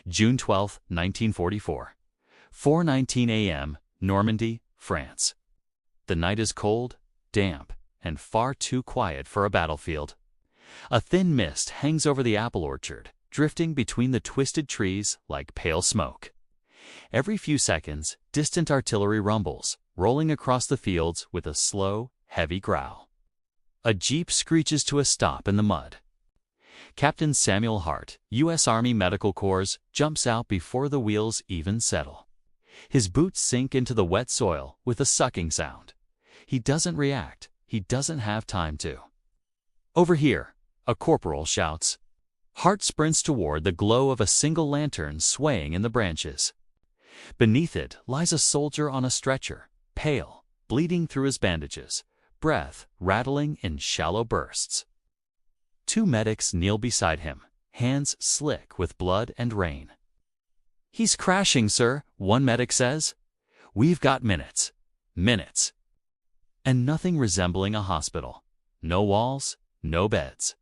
June 12, 1944. 4:19 a.m., Normandy, France. The night is cold, damp, and far too quiet for a battlefield. A thin mist hangs over the apple orchard, drifting between the twisted trees like pale smoke. Every few seconds, distant artillery rumbles, rolling across the fields with a slow, heavy growl. A jeep screeches to a stop in the mud. Captain Samuel Hart, U.S. Army Medical Corps, jumps out before the wheels even settle. His boots sink into the wet soil with a sucking sound. He doesn't react. He doesn't have time to. "Over here," a corporal shouts. Hart sprints toward the glow of a single lantern swaying in the branches. Beneath it lies a soldier on a stretcher, pale, bleeding through his bandages, breath rattling in shallow bursts. Two medics kneel beside him, hands slick with blood and rain. "He's crashing, sir," one medic says. "We've got minutes." Minutes. And nothing resembling a hospital. No walls, no beds.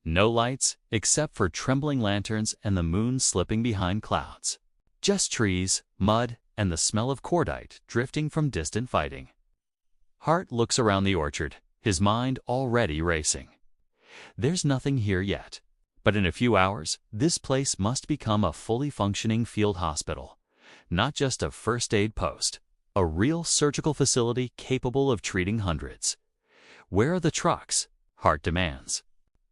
No lights, except for trembling lanterns and the moon slipping behind clouds. Just trees, mud, and the smell of cordite drifting from distant fighting. Hart looks around the orchard, his mind already racing. There's nothing here yet, but in a few hours, this place must become a fully functioning field hospital, not just a first aid post, a real surgical facility capable of treating hundreds. "Where are the trucks?" Hart demands.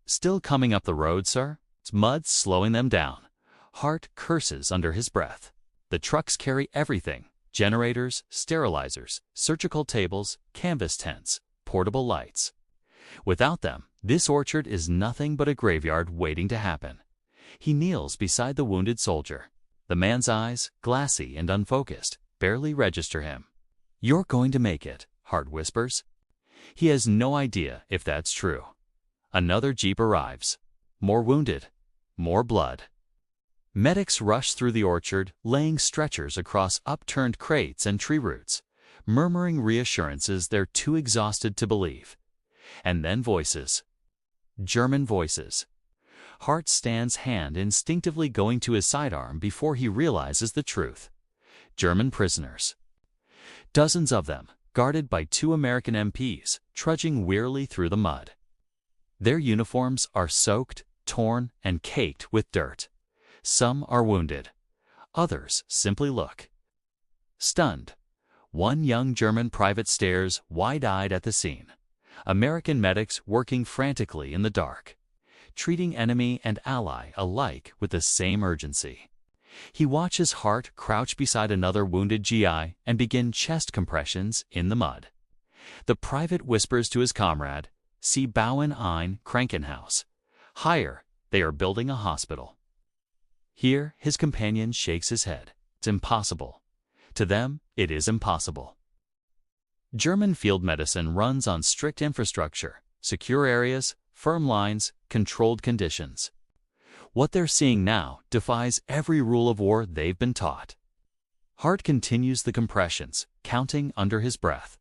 "Still coming up the road, sir?" Mud's slowing them down. Hart curses under his breath. The trucks carry everything: generators, sterilizers, surgical tables, canvas tents, portable lights. Without them, this orchard is nothing but a graveyard waiting to happen. He kneels beside the wounded soldier. The man's eyes, glassy and unfocused, barely register him. "You're going to make it," Hart whispers. He has no idea if that's true. Another jeep arrives. More wounded. More blood. Medics rush through the orchard, laying stretchers across upturned crates and tree roots, murmuring reassurances they're too exhausted to believe. And then voices. German voices. Hart stands hand instinctively going to his sidearm before he realizes the truth. German prisoners. Dozens of them, guarded by two American MPs, trudging wearily through the mud. Their uniforms are soaked, torn, and caked with dirt. Some are wounded. Others simply look. Stunned. One young German private stares wide-eyed at the scene. American medics working frantically in the dark, treating enemy and ally alike with the same urgency. He watches Hart crouch beside another wounded GI and begin chest compressions in the mud. The private whispers to his comrade, "Sie bauen ein Krankenhaus." Higher, they are building a hospital. Here, his companion shakes his head. It's impossible. To them, it is impossible. German field medicine runs on strict infrastructure, secure areas, firm lines, controlled conditions. What they're seeing now defies every rule of war they've been taught. Hart continues the compressions, counting under his breath.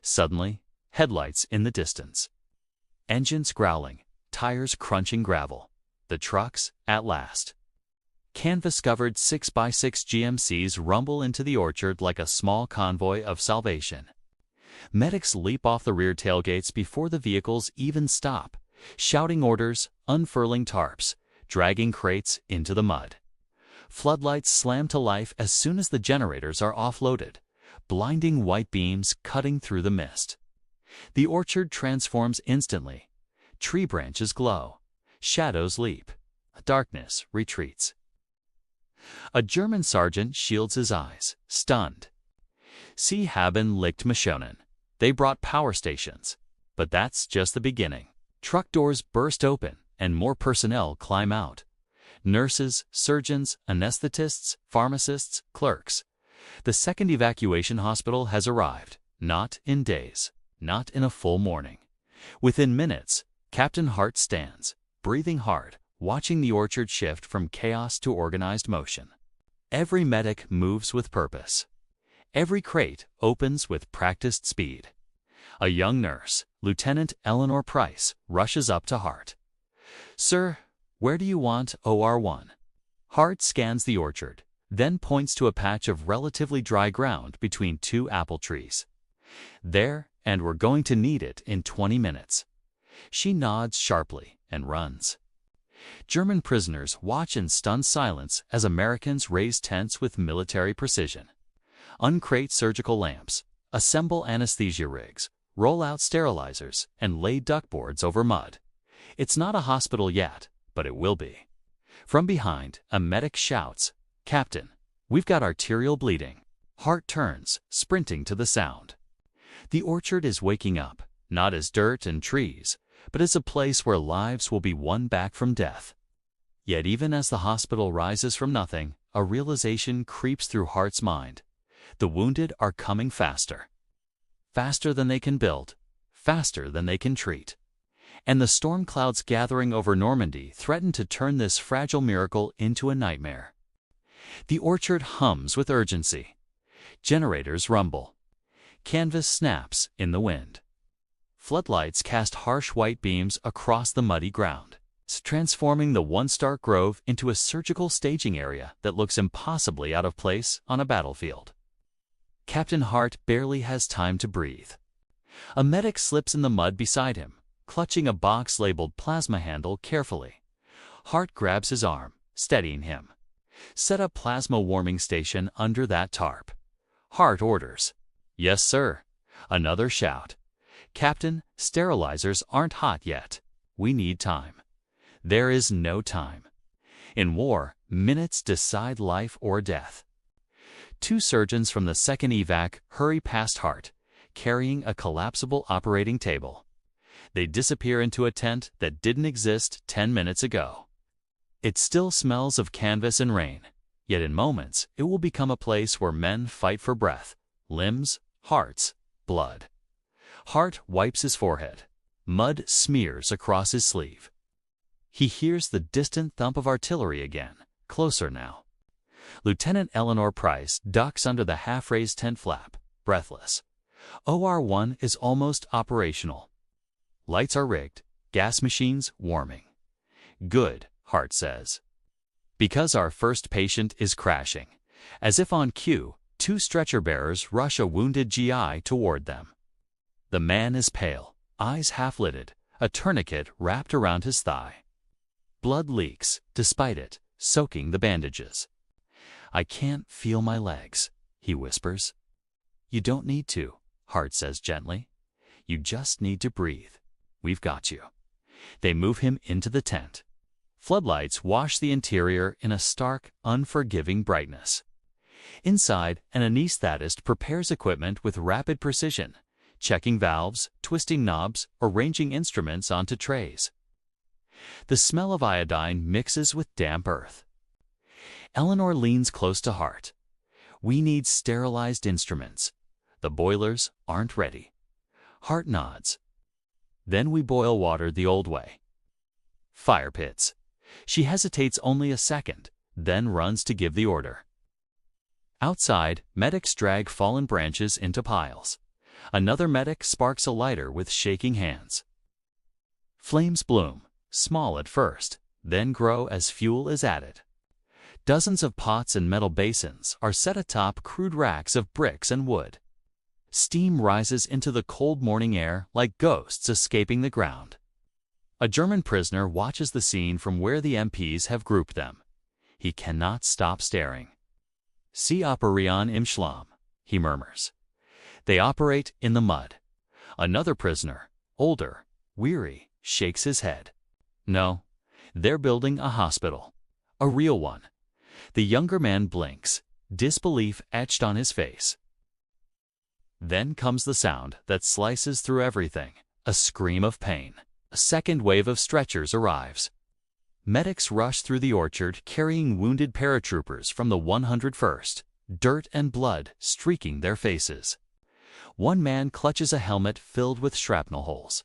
Suddenly, headlights in the distance. Engines growling, tires crunching gravel. The trucks, at last. Canvas-covered 6x6 GMCs rumble into the orchard like a small convoy of salvation. Medics leap off the rear tailgates before the vehicles even stop, shouting orders, unfurling tarps, dragging crates into the mud. Floodlights slam to life as soon as the generators are offloaded, blinding white beams cutting through the mist. The orchard transforms instantly. Tree branches glow. Shadows leap. Darkness retreats. A German sergeant shields his eyes, stunned. "Sie haben Licht missionen." They brought power stations. But that's just the beginning. Truck doors burst open, and more personnel climb out. Nurses, surgeons, anesthetists, pharmacists, clerks. The second evacuation hospital has arrived, not in days, not in a full morning. Within minutes, Captain Hart stands, breathing hard, watching the orchard shift from chaos to organized motion. Every medic moves with purpose. Every crate opens with practiced speed. A young nurse, Lieutenant Eleanor Price, rushes up to Hart. "Sir, where do you want OR1?" Hart scans the orchard, then points to a patch of relatively dry ground between two apple trees. There, and we're going to need it in 20 minutes. She nods sharply and runs. German prisoners watch in stunned silence as Americans raise tents with military precision. Uncrate surgical lamps, assemble anesthesia rigs, roll out sterilizers, and lay duckboards over mud. It's not a hospital yet, but it will be. From behind, a medic shouts, "Captain, we've got arterial bleeding." Hart turns, sprinting to the sound. The orchard is waking up, not as dirt and trees, but as a place where lives will be won back from death. Yet even as the hospital rises from nothing, a realization creeps through Hart's mind. The wounded are coming faster. Faster than they can build, faster than they can treat. And the storm clouds gathering over Normandy threaten to turn this fragile miracle into a nightmare. The orchard hums with urgency. Generators rumble. Canvas snaps in the wind. Floodlights cast harsh white beams across the muddy ground, transforming the once dark grove into a surgical staging area that looks impossibly out of place on a battlefield. Captain Hart barely has time to breathe. A medic slips in the mud beside him, clutching a box labeled plasma handle carefully. Hart grabs his arm, steadying him. "Set a plasma warming station under that tarp." Hart orders. "Yes, sir." Another shout. "Captain, sterilizers aren't hot yet. We need time." There is no time. In war, minutes decide life or death. Two surgeons from the second evac hurry past Hart, carrying a collapsible operating table. They disappear into a tent that didn't exist 10 minutes ago. It still smells of canvas and rain, yet in moments it will become a place where men fight for breath, limbs, hearts, blood. Hart wipes his forehead. Mud smears across his sleeve. He hears the distant thump of artillery again, closer now. Lieutenant Eleanor Price ducks under the half-raised tent flap, breathless. OR-1 is almost operational. Lights are rigged, gas machines warming. "Good," Hart says. "Because our first patient is crashing." As if on cue, two stretcher bearers rush a wounded GI toward them. The man is pale, eyes half-lidded, a tourniquet wrapped around his thigh. Blood leaks, despite it, soaking the bandages. "I can't feel my legs," he whispers. "You don't need to," Hart says gently. "You just need to breathe. We've got you." They move him into the tent. Floodlights wash the interior in a stark, unforgiving brightness. Inside, an anesthetist prepares equipment with rapid precision, checking valves, twisting knobs, arranging instruments onto trays. The smell of iodine mixes with damp earth. Eleanor leans close to Hart. "We need sterilized instruments. The boilers aren't ready." Hart nods. "Then we boil water the old way." Fire pits. She hesitates only a second, then runs to give the order. Outside, medics drag fallen branches into piles. Another medic sparks a lighter with shaking hands. Flames bloom, small at first, then grow as fuel is added. Dozens of pots and metal basins are set atop crude racks of bricks and wood. Steam rises into the cold morning air like ghosts escaping the ground. A German prisoner watches the scene from where the MPs have grouped them. He cannot stop staring. "Sie operieren im Schlamm," he murmurs. They operate in the mud. Another prisoner, older, weary, shakes his head. No, they're building a hospital. A real one. The younger man blinks, disbelief etched on his face. Then comes the sound that slices through everything, a scream of pain. A second wave of stretchers arrives. Medics rush through the orchard carrying wounded paratroopers from the 101st, dirt and blood streaking their faces. One man clutches a helmet filled with shrapnel holes.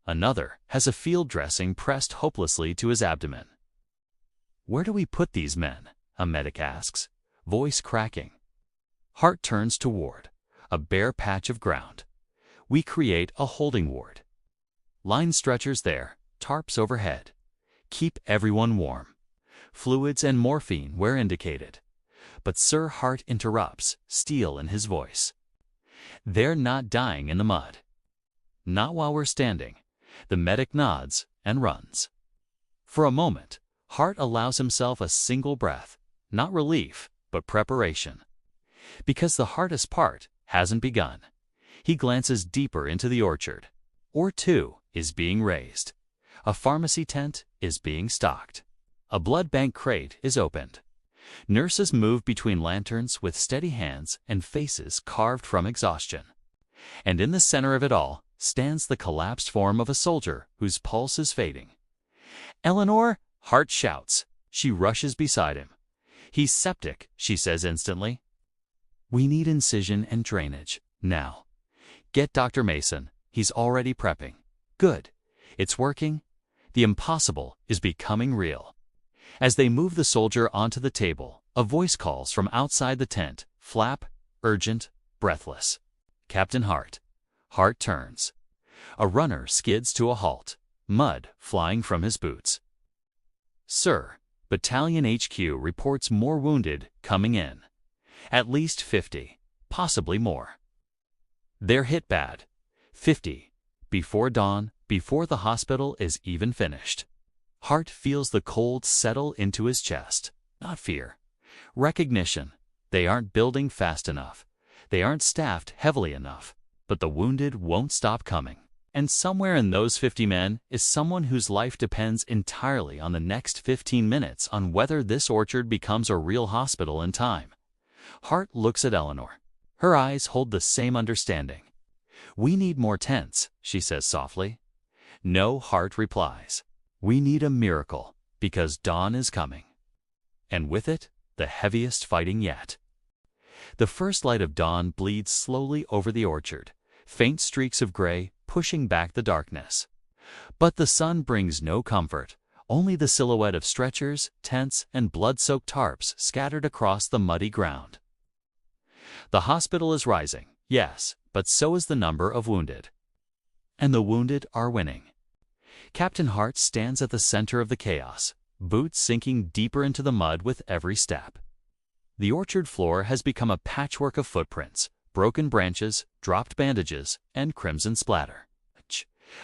Another has a field dressing pressed hopelessly to his abdomen. "Where do we put these men?" a medic asks, voice cracking. Hart turns toward a bare patch of ground. "We create a holding ward. Line stretchers there, tarps overhead. Keep everyone warm. fluids and morphine where indicated. But Sir Hart interrupts, steel in his voice. They're not dying in the mud. Not while we're standing. The medic nods and runs. For a moment, Hart allows himself a single breath, not relief, but preparation. Because the hardest part hasn't begun. He glances deeper into the orchard. Ore 2 is being raised. A pharmacy tent is being stocked. A blood bank crate is opened. Nurses move between lanterns with steady hands and faces carved from exhaustion. And in the center of it all stands the collapsed form of a soldier whose pulse is fading. "Eleanor!" Hart shouts. She rushes beside him. "He's septic," she says instantly. "We need incision and drainage, now. Get Dr. Mason. He's already prepping." "Good. It's working." The impossible is becoming real. As they move the soldier onto the table, a voice calls from outside the tent, flap, urgent, breathless. "Captain Hart." Hart turns. A runner skids to a halt, mud flying from his boots. "Sir, Battalion HQ reports more wounded coming in. At least 50, possibly more. They're hit bad. 50. Before dawn, before the hospital is even finished." Hart feels the cold settle into his chest. Not fear. Recognition. They aren't building fast enough. They aren't staffed heavily enough. But the wounded won't stop coming. And somewhere in those 50 men is someone whose life depends entirely on the next 15 minutes on whether this orchard becomes a real hospital in time. Hart looks at Eleanor. Her eyes hold the same understanding. "We need more tents," she says softly. "No," Hart replies. "We need a miracle, because dawn is coming." And with it, the heaviest fighting yet. The first light of dawn bleeds slowly over the orchard, faint streaks of gray pushing back the darkness. But the sun brings no comfort, only the silhouette of stretchers, tents, and blood-soaked tarps scattered across the muddy ground. The hospital is rising, yes, but so is the number of wounded. And the wounded are winning. Captain Hart stands at the center of the chaos, boots sinking deeper into the mud with every step. The orchard floor has become a patchwork of footprints, broken branches, dropped bandages, and crimson splatter.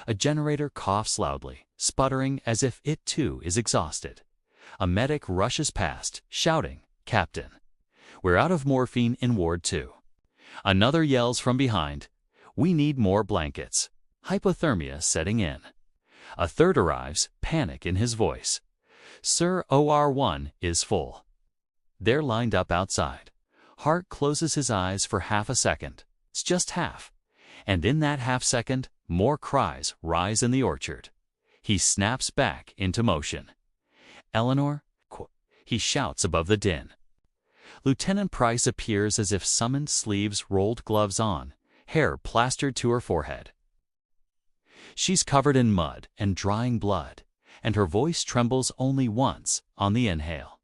A generator coughs loudly, sputtering as if it too is exhausted. A medic rushes past, shouting, "Captain, we're out of morphine in Ward 2. Another yells from behind, "We need more blankets." Hypothermia setting in. A third arrives, panic in his voice. "Sir, OR1 is full." They're lined up outside. Hart closes his eyes for half a second. It's just half. And in that half second, more cries rise in the orchard. He snaps back into motion. "Eleanor?" he shouts above the din. Lieutenant Price appears as if summoned, sleeves rolled, gloves on, hair plastered to her forehead. She's covered in mud and drying blood, and her voice trembles only once on the inhale.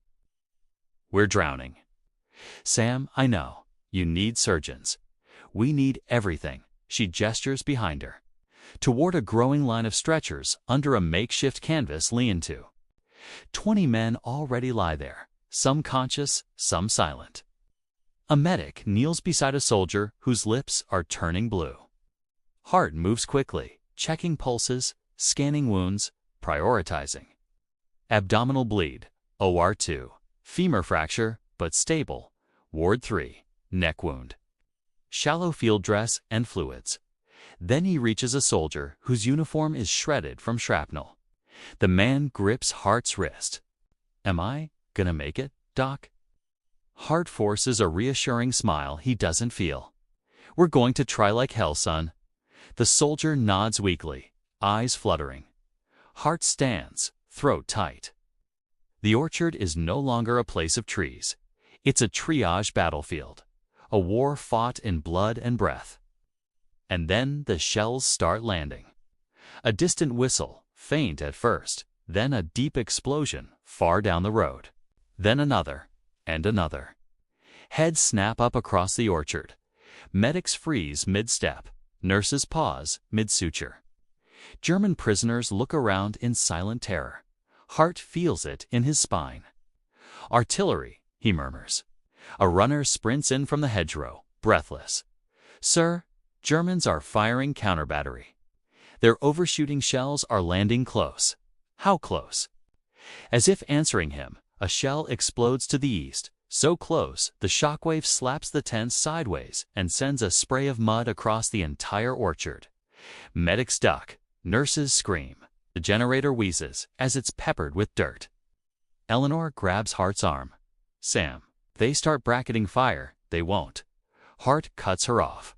"We're drowning. Sam, I know. You need surgeons. We need everything." She gestures behind her, toward a growing line of stretchers under a makeshift canvas lean-to. 20 men already lie there, some conscious, some silent. A medic kneels beside a soldier whose lips are turning blue. Hart moves quickly, checking pulses, scanning wounds, prioritizing. Abdominal bleed, OR2. Femur fracture, but stable, Ward 3. Neck wound. Shallow field dress and fluids. Then he reaches a soldier whose uniform is shredded from shrapnel. The man grips Hart's wrist. "Am I gonna make it, Doc?" Hart forces a reassuring smile he doesn't feel. "We're going to try like hell, son." The soldier nods weakly, eyes fluttering. Hart stands, throat tight. The orchard is no longer a place of trees. It's a triage battlefield, a war fought in blood and breath. And then the shells start landing. A distant whistle, faint at first, then a deep explosion far down the road. Then another, and another. Heads snap up across the orchard. Medics freeze mid-step. Nurses pause mid-suture. German prisoners look around in silent terror. Hart feels it in his spine. Artillery, he murmurs. A runner sprints in from the hedgerow, breathless. Sir, Germans are firing counter-battery. Their overshooting shells are landing close. How close? As if answering him, a shell explodes to the east, so close the shockwave slaps the tent sideways and sends a spray of mud across the entire orchard. Medics duck, nurses scream. The generator wheezes as it's peppered with dirt. Eleanor grabs Hart's arm. Sam, they start bracketing fire, they won't. Hart cuts her off.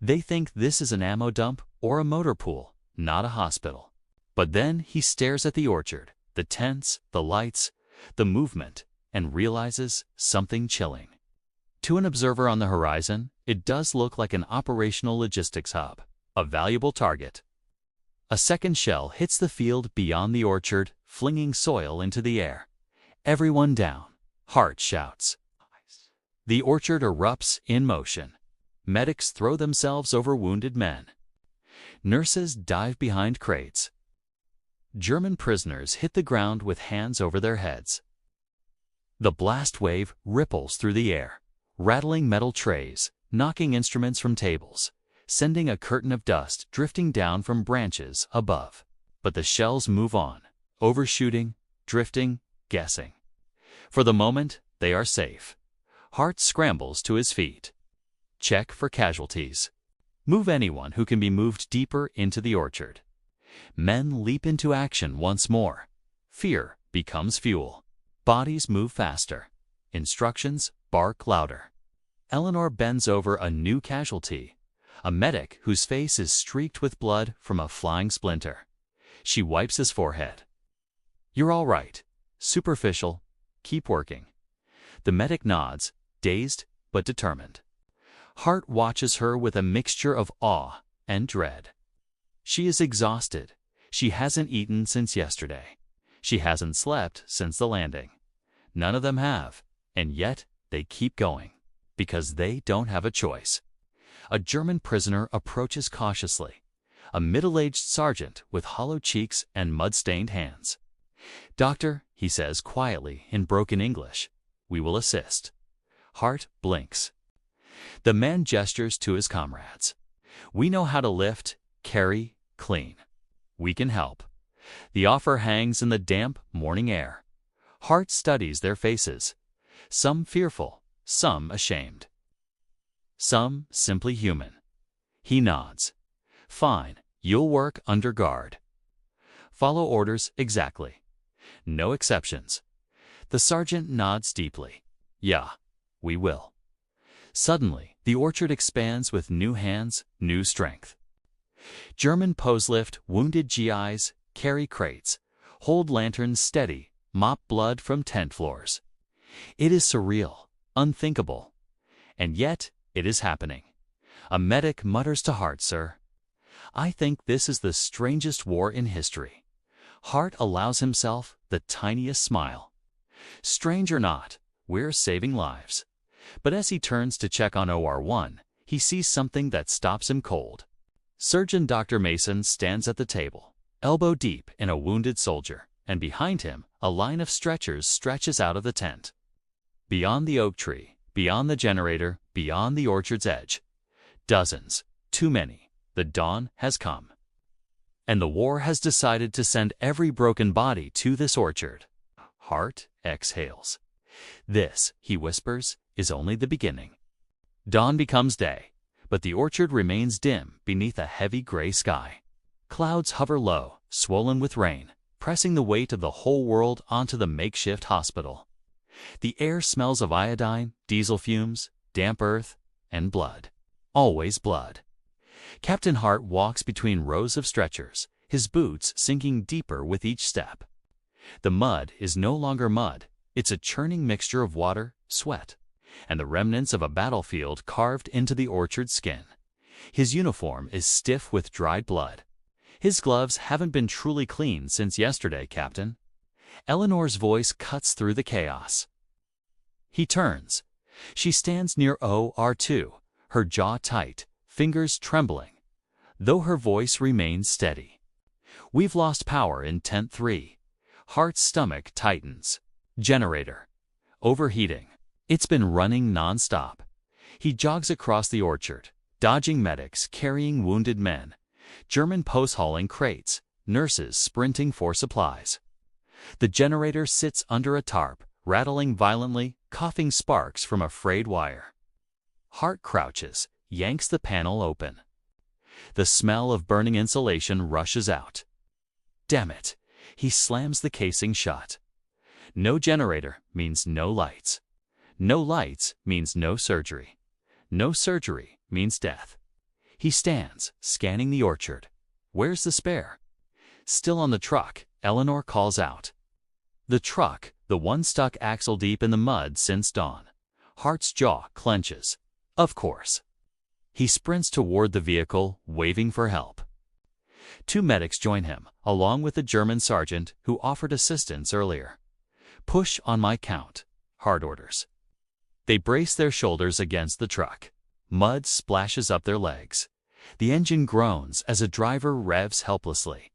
They think this is an ammo dump or a motor pool, not a hospital. But then he stares at the orchard, the tents, the lights, the movement, and realizes something chilling. To an observer on the horizon, it does look like an operational logistics hub, a valuable target. A second shell hits the field beyond the orchard, flinging soil into the air. Everyone down, Hart shouts. The orchard erupts in motion. Medics throw themselves over wounded men. Nurses dive behind crates. German prisoners hit the ground with hands over their heads. The blast wave ripples through the air, rattling metal trays, knocking instruments from tables, sending a curtain of dust drifting down from branches above. But the shells move on, overshooting, drifting, guessing. For the moment, they are safe. Hart scrambles to his feet. Check for casualties. Move anyone who can be moved deeper into the orchard. Men leap into action once more. Fear becomes fuel. Bodies move faster. Instructions bark louder. Eleanor bends over a new casualty, a medic whose face is streaked with blood from a flying splinter. She wipes his forehead. You're all right. Superficial. Keep working. The medic nods, dazed but determined. Hart watches her with a mixture of awe and dread. She is exhausted. She hasn't eaten since yesterday. She hasn't slept since the landing. None of them have, and yet they keep going, because they don't have a choice. A German prisoner approaches cautiously, a middle-aged sergeant with hollow cheeks and mud-stained hands. Doctor, he says quietly in broken English, we will assist. Hart blinks. The man gestures to his comrades. We know how to lift, carry, clean. We can help. The offer hangs in the damp morning air. Hart studies their faces. Some fearful, some ashamed. Some simply human. He nods. Fine, you'll work under guard. Follow orders exactly. No exceptions. The sergeant nods deeply. Yeah, we will. Suddenly, the orchard expands with new hands, new strength. German POWs lift wounded GIs, carry crates, hold lanterns steady, mop blood from tent floors. It is surreal, unthinkable. And yet, it is happening. A medic mutters to Hart, sir. I think this is the strangest war in history. Hart allows himself the tiniest smile. Strange or not, we're saving lives. But as he turns to check on OR1, he sees something that stops him cold. Surgeon Dr. Mason stands at the table, elbow deep in a wounded soldier, and behind him, a line of stretchers stretches out of the tent. Beyond the oak tree, beyond the generator, beyond the orchard's edge. Dozens, too many. The dawn has come. And the war has decided to send every broken body to this orchard. Hart exhales. This, he whispers, is only the beginning. Dawn becomes day, but the orchard remains dim beneath a heavy gray sky. Clouds hover low, swollen with rain, pressing the weight of the whole world onto the makeshift hospital. The air smells of iodine, diesel fumes, damp earth, and blood. Always blood. Captain Hart walks between rows of stretchers, his boots sinking deeper with each step. The mud is no longer mud. It's a churning mixture of water, sweat, and the remnants of a battlefield carved into the orchard skin. His uniform is stiff with dried blood. His gloves haven't been truly cleaned since yesterday, Captain. Eleanor's voice cuts through the chaos. He turns. She stands near OR2, her jaw tight, fingers trembling, though her voice remains steady. We've lost power in Tent 3. Hart's stomach tightens. Generator. overheating. It's been running non-stop. He jogs across the orchard, dodging medics carrying wounded men, German posts hauling crates, nurses sprinting for supplies. The generator sits under a tarp, rattling violently, coughing sparks from a frayed wire. Hart crouches, yanks the panel open. The smell of burning insulation rushes out. Damn it! He slams the casing shut. No generator means no lights. No lights means no surgery. No surgery means death. He stands, scanning the orchard. Where's the spare? Still on the truck, Eleanor calls out. The truck, the one stuck axle deep in the mud since dawn. Hart's jaw clenches. Of course. He sprints toward the vehicle, waving for help. Two medics join him, along with the German sergeant who offered assistance earlier. Push on my count, Hart orders. They brace their shoulders against the truck. Mud splashes up their legs. The engine groans as a driver revs helplessly.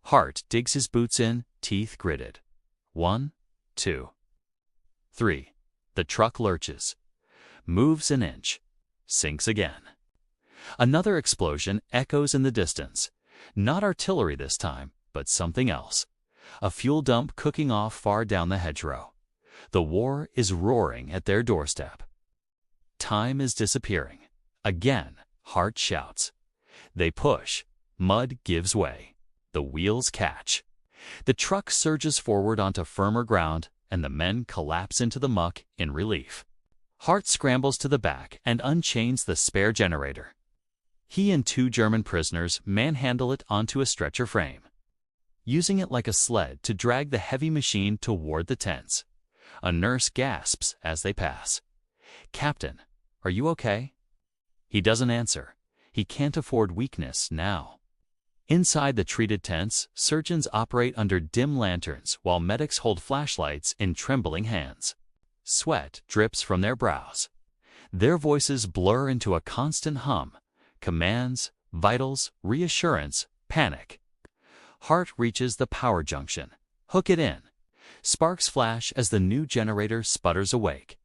Hart digs his boots in, teeth gritted. 1, 2, 3. The truck lurches. Moves an inch. Sinks again. Another explosion echoes in the distance. Not artillery this time, but something else. A fuel dump cooking off far down the hedgerow. The war is roaring at their doorstep. Time is disappearing. Again, Hart shouts. They push. Mud gives way. The wheels catch. The truck surges forward onto firmer ground, and the men collapse into the muck in relief. Hart scrambles to the back and unchains the spare generator. He and two German prisoners manhandle it onto a stretcher frame, using it like a sled to drag the heavy machine toward the tents. A nurse gasps as they pass. "Captain, are you okay?" He doesn't answer. He can't afford weakness now. Inside the treated tents, surgeons operate under dim lanterns while medics hold flashlights in trembling hands. Sweat drips from their brows. Their voices blur into a constant hum. Commands, vitals, reassurance, panic. Hart reaches the power junction. Hook it in. Sparks flash as the new generator sputters awake.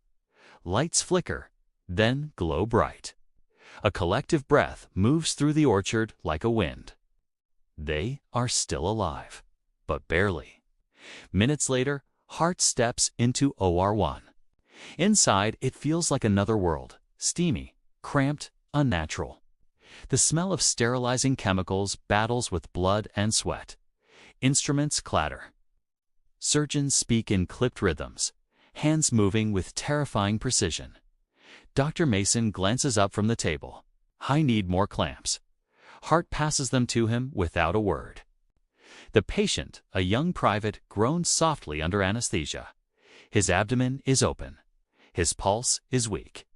Lights flicker, then glow bright. A collective breath moves through the orchard like a wind. They are still alive, but barely. Minutes later, Hart steps into OR1. Inside, it feels like another world, steamy, cramped, unnatural. The smell of sterilizing chemicals battles with blood and sweat. Instruments clatter. Surgeons speak in clipped rhythms, hands moving with terrifying precision. Dr. Mason glances up from the table. "I need more clamps." Hart passes them to him without a word. The patient, a young private, groans softly under anesthesia. His abdomen is open. His pulse is weak.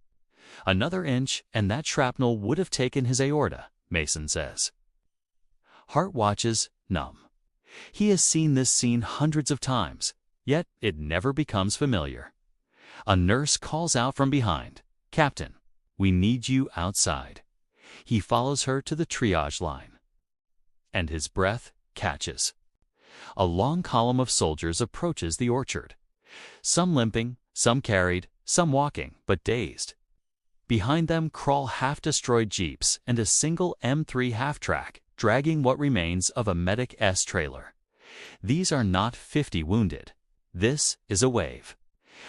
"Another inch, and that shrapnel would have taken his aorta," Mason says. Hart watches, numb. He has seen this scene hundreds of times, yet it never becomes familiar. A nurse calls out from behind, "Captain, we need you outside." He follows her to the triage line. And his breath catches. A long column of soldiers approaches the orchard. Some limping, some carried, some walking, but dazed. Behind them crawl half-destroyed jeeps and a single M3 half-track, dragging what remains of a Medic S trailer. These are not 50 wounded. This is a wave.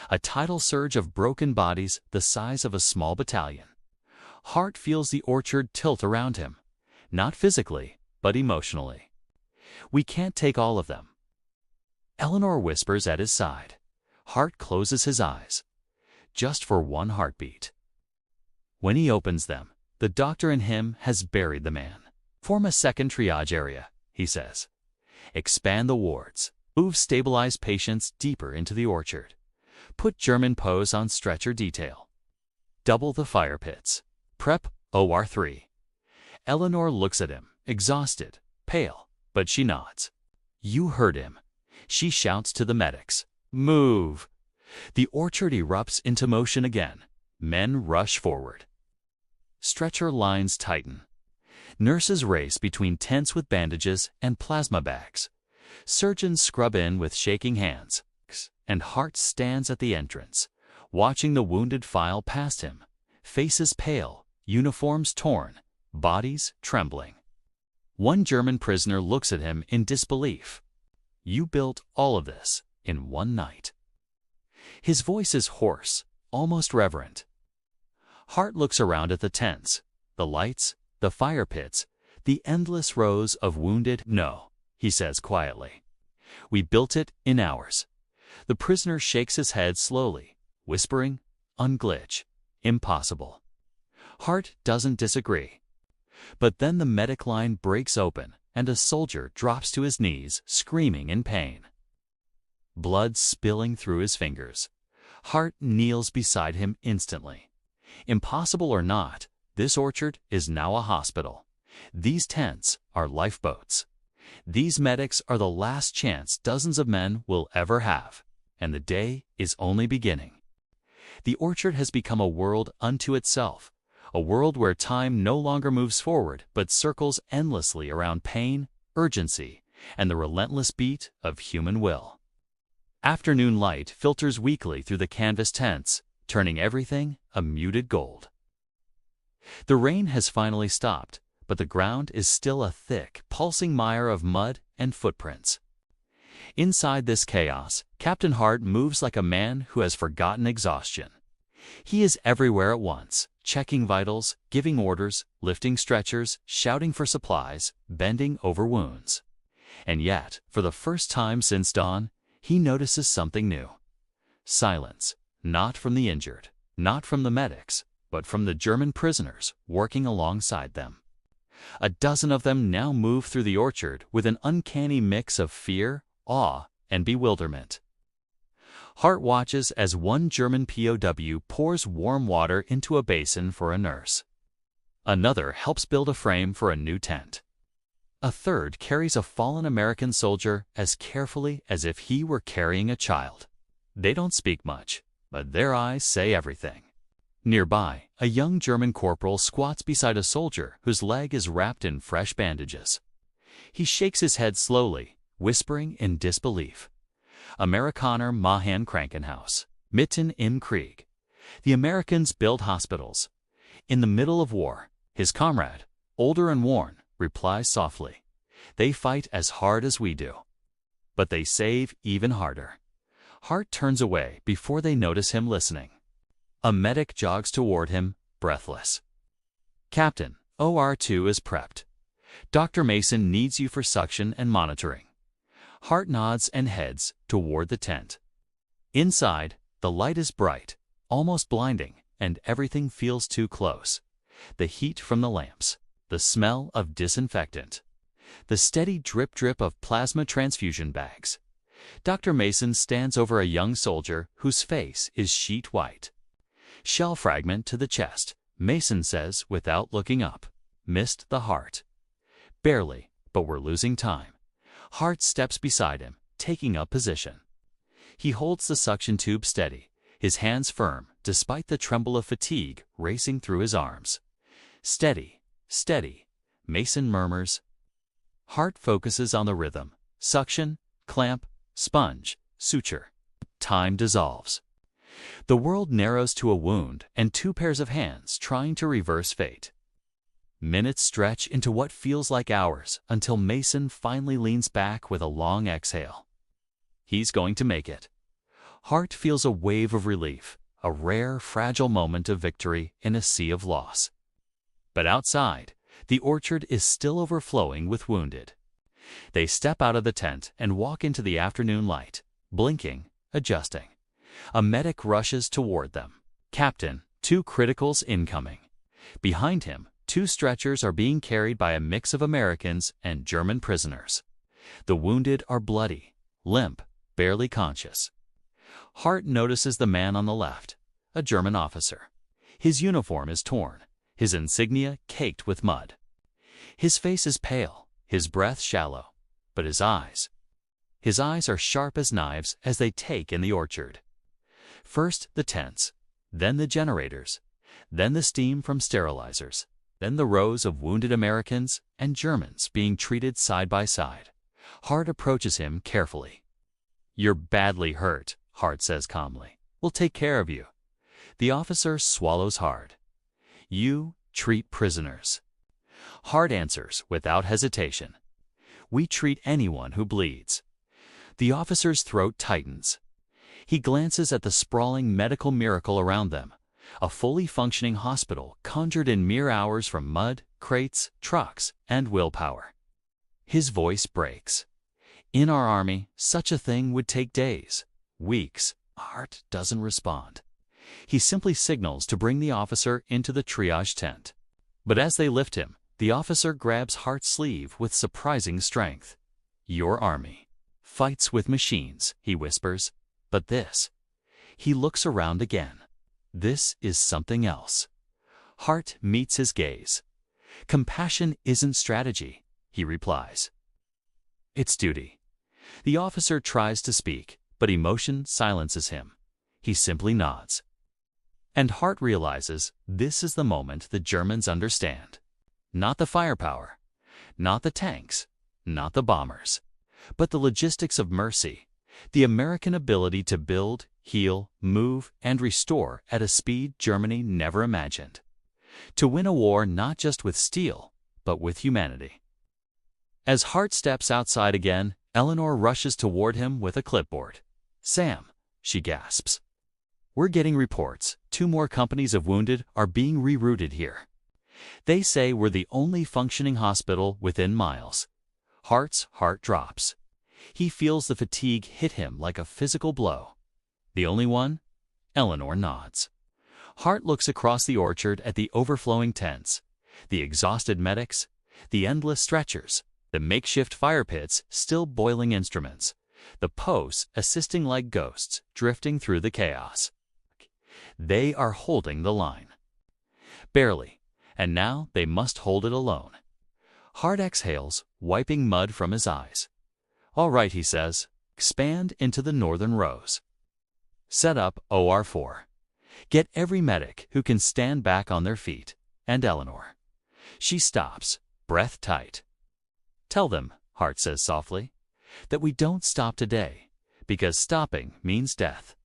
A tidal surge of broken bodies the size of a small battalion. Hart feels the orchard tilt around him. Not physically, but emotionally. "We can't take all of them." Eleanor whispers at his side. Hart closes his eyes. Just for one heartbeat. When he opens them, the doctor in him has buried the man. "Form a second triage area," he says. "Expand the wards. Move stabilized patients deeper into the orchard. Put German POWs on stretcher detail. Double the fire pits. Prep OR3. Eleanor looks at him, exhausted, pale, but she nods. "You heard him." She shouts to the medics. "Move." The orchard erupts into motion again. Men rush forward. Stretcher lines tighten. Nurses race between tents with bandages and plasma bags. Surgeons scrub in with shaking hands. and Hart stands at the entrance, watching the wounded file past him, faces pale, uniforms torn, bodies trembling. One German prisoner looks at him in disbelief. "You built all of this in one night." His voice is hoarse, almost reverent. Hart looks around at the tents, the lights, the fire pits, the endless rows of wounded. "No," he says quietly. "We built it in hours." The prisoner shakes his head slowly, whispering, "Unglitch. Impossible." Hart doesn't disagree. But then the medic line breaks open and a soldier drops to his knees, screaming in pain. Blood spilling through his fingers. Hart kneels beside him instantly. Impossible or not, this orchard is now a hospital. These tents are lifeboats. These medics are the last chance dozens of men will ever have, and the day is only beginning. The orchard has become a world unto itself, a world where time no longer moves forward but circles endlessly around pain, urgency, and the relentless beat of human will. Afternoon light filters weakly through the canvas tents, turning everything a muted gold. The rain has finally stopped, but the ground is still a thick, pulsing mire of mud and footprints. Inside this chaos, Captain Hart moves like a man who has forgotten exhaustion. He is everywhere at once, checking vitals, giving orders, lifting stretchers, shouting for supplies, bending over wounds. And yet, for the first time since dawn, he notices something new. Silence, not from the injured, not from the medics, but from the German prisoners working alongside them. A dozen of them now move through the orchard with an uncanny mix of fear, awe, and bewilderment. Hart watches as one German POW pours warm water into a basin for a nurse. Another helps build a frame for a new tent. A third carries a fallen American soldier as carefully as if he were carrying a child. They don't speak much, but their eyes say everything. Nearby, a young German corporal squats beside a soldier whose leg is wrapped in fresh bandages. He shakes his head slowly, whispering in disbelief. Amerikaner machen Krankenhaus, mitten im Krieg. The Americans build hospitals. In the middle of war, his comrade, older and worn, replies softly. They fight as hard as we do. But they save even harder. Hart turns away before they notice him listening. A medic jogs toward him, breathless. "Captain, OR2 is prepped. Dr. Mason needs you for suction and monitoring." Hart nods and heads toward the tent. Inside, the light is bright, almost blinding, and everything feels too close. The heat from the lamps, the smell of disinfectant, the steady drip-drip of plasma transfusion bags. Dr. Mason stands over a young soldier whose face is sheet white. "Shell fragment to the chest," Mason says without looking up. "Missed the heart." "Barely, but we're losing time." Hart steps beside him, taking up position. He holds the suction tube steady, his hands firm despite the tremble of fatigue racing through his arms. "Steady, steady," Mason murmurs. Hart focuses on the rhythm. Suction, clamp, sponge, suture. Time dissolves. The world narrows to a wound and two pairs of hands trying to reverse fate. Minutes stretch into what feels like hours until Mason finally leans back with a long exhale. He's going to make it. Hart feels a wave of relief, a rare, fragile moment of victory in a sea of loss. But outside, the orchard is still overflowing with wounded. They step out of the tent and walk into the afternoon light, blinking, adjusting. A medic rushes toward them. "Captain, 2 criticals incoming." Behind him, 2 stretchers are being carried by a mix of Americans and German prisoners. The wounded are bloody, limp, barely conscious. Hart notices the man on the left, a German officer. His uniform is torn, his insignia caked with mud. His face is pale, his breath shallow, but his eyes are sharp as knives as they take in the orchard. First the tents, then the generators, then the steam from sterilizers, then the rows of wounded Americans and Germans being treated side by side. Hart approaches him carefully. "You're badly hurt," Hart says calmly. "We'll take care of you." The officer swallows hard. "You treat prisoners." Hart answers without hesitation. "We treat anyone who bleeds." The officer's throat tightens. He glances at the sprawling medical miracle around them, a fully functioning hospital conjured in mere hours from mud, crates, trucks, and willpower. His voice breaks. "In our army, such a thing would take days, weeks." Hart doesn't respond. He simply signals to bring the officer into the triage tent. But as they lift him, the officer grabs Hart's sleeve with surprising strength. "Your army fights with machines," he whispers. "But this..." He looks around again. "This is something else." Hart meets his gaze. "Compassion isn't strategy," he replies. "It's duty." The officer tries to speak, but emotion silences him. He simply nods. And Hart realizes this is the moment the Germans understand. Not the firepower, not the tanks, not the bombers, but the logistics of mercy, the American ability to build, heal, move, and restore at a speed Germany never imagined. To win a war not just with steel, but with humanity. As Hart steps outside again, Eleanor rushes toward him with a clipboard. "Sam," she gasps. "We're getting reports 2 more companies of wounded are being rerouted here. They say we're the only functioning hospital within miles." Hart's heart drops. He feels the fatigue hit him like a physical blow. "The only one?" Eleanor nods. Hart looks across the orchard at the overflowing tents, the exhausted medics, the endless stretchers, the makeshift fire pits still boiling instruments, the POWs assisting like ghosts drifting through the chaos. They are holding the line. Barely, and now they must hold it alone. Hart exhales, wiping mud from his eyes. "All right," he says, "expand into the northern rows. Set up OR4. Get every medic who can stand back on their feet." And Eleanor. She stops, breath tight. "Tell them," Hart says softly, "that we don't stop today, because stopping means death."